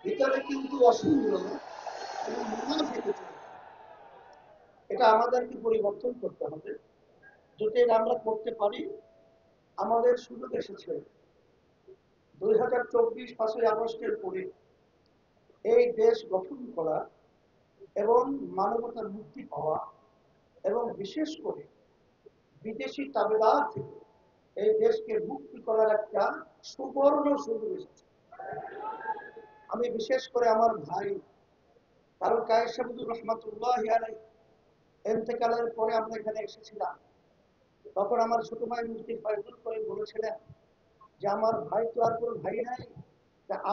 ভিতরে কিন্তু অসুন্দর এবং মুনাফিক। এটা আমাদেরকে পরিবর্তন করতে হবে। যদি আমরা করতে পারি, আমাদের সুযোগ এসেছে 2024 5ই আগস্টের পরে এই দেশ গঠন করা এবং মানবতার মুক্তি পাওয়া এবং বিশেষ করে বিদেশি তাবেদার থেকে এই দেশকে মুক্তি করার একটা সুবর্ণ সুযোগ এসেছে। আমি বিশেষ করে আমার ভাই কারণ কায়েসাবুদুর রহমাতুল্লাহ আলাইহি ইন্তেকালের পরে আমরা এখানে এসেছিলাম, তখন আমার ছোট ভাই মুফতি ফয়জুল করিম বলেছিলেন যে আমার ভাই তো আর কোনো ভাই নাই,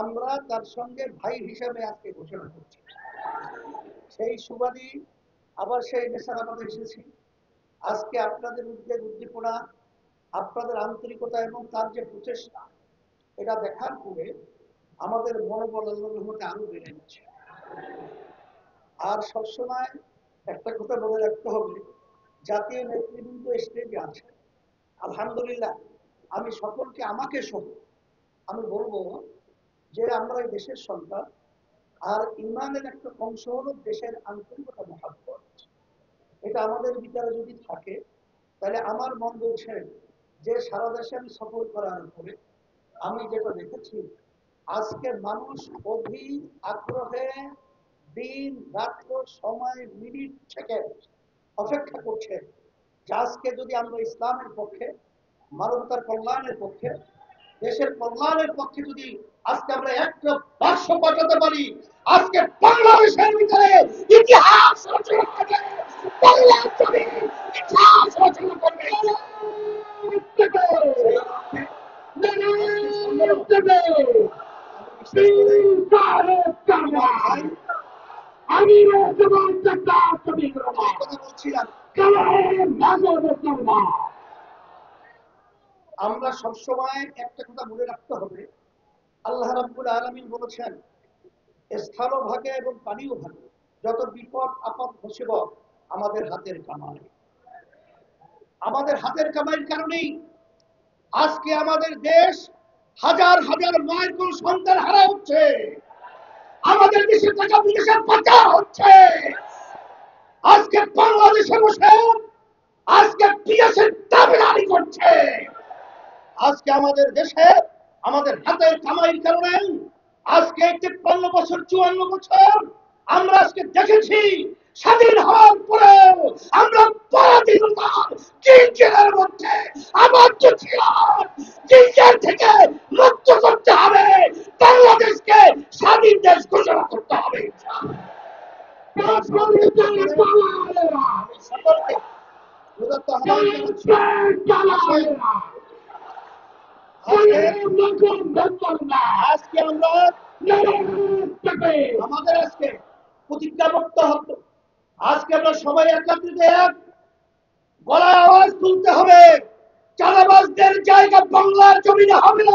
আমরা তার সঙ্গে ভাই হিসাবে আজকে ঘোষণা করছি। সেই সুবাদী আবার সেই নেশারাবাদে এসেছি। আজকে আপনাদের উদ্বেগ উদ্দীপনা, আপনাদের আন্তরিকতা এবং তার যে প্রচেষ্টা, এটা দেখার পরে আমাদের মনোবল আল্লাহর রহমতে আরো বেড়ে যাচ্ছে। আর সবসময় একটা কথা মনে রাখতে হবে, জাতীয় নেতৃবৃন্দ স্টেজে আছে, আলহামদুলিল্লাহ। আমি সকলকে আমাকে সহ আমি বলবো যে আমরা এই দেশের সন্তান, আর ইমানের একটা অংশ হলো দেশের আন্তরিকতা মহাব্বত। এটা আমাদের ভিতরে যদি থাকে, তাহলে আমার মন বলছে যে সারা দেশে আমি সফর করার পরে আমি যেটা দেখেছি, আজকে মানুষ অধিক আগ্রহে দিন রাত্র সময় মিনিট সেকেন্ড অপেক্ষা করছে যে আজকে যদি আমরা ইসলামের পক্ষে, মানবতার কল্যাণের পক্ষে, দেশের কল্যাণের পক্ষে যদি আজকে আমরা একটা বাক্স পাঠাতে পারি, আজকে বাংলাদেশের ভিতরে ইতিহাস রচনা করবে, বাংলার জমি ইতিহাস রচনা করবে। আমি বলছিলাম আমরা সবসময় একটা কথা মনে রাখতে হবে, আল্লাহ রাব্বুল আলামিন বলেছেন স্থল ভাগে এবং পানিও ভাগে যত বিপদ আপদ মুসিবত আমাদের হাতের কামাই। আমাদের হাতের কামাইয়ের কারণেই আজকে আমাদের দেশ হাজার হাজার মায়ের কোন সন্তান হারা হচ্ছে, আমাদের দেশে টাকা বিদেশে পাচার হচ্ছে। আজকে বাংলাদেশে বসে আজকে বিদেশের দাবিদারি করছে। আজকে আমাদের দেশে আমাদের হাতের কামাইয়ের কারণে আজকে 53 বছর 54 বছর আমরা আজকে দেখেছি, স্বাধীন হওয়ার পরেও আমরা পরাধীনতার জিঞ্জিরের মধ্যে আবদ্ধ ছিলাম। জিঞ্জির থেকে মুক্ত করতে হবে, বাংলাদেশকে স্বাধীন দেশ ঘোষণা করতে হবে। সকলকে আজকে আমরা আমাদের আজকে প্রতিজ্ঞাবদ্ধ হতো, আজকে আমরা সবাই একত্রিত এক গলায় আওয়াজ তুলতে হবে, চাঁদাবাজদের জায়গা বাংলার জমিনে হবে না,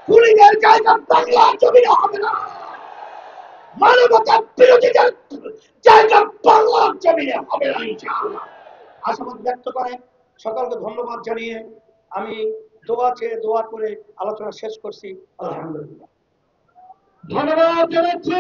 খুনিদের জায়গা বাংলার জমিনে হবে না, মানবতা বিরোধীদের জায়গা বাংলার জমিনে হবে না ইনশাআল্লাহ। আশাবাদ ব্যক্ত করে সকলকে ধন্যবাদ জানিয়ে আমি দোয়া করে আলোচনা শেষ করছি। আলহামদুলিল্লাহ। ধন্যবাদ জানাচ্ছি।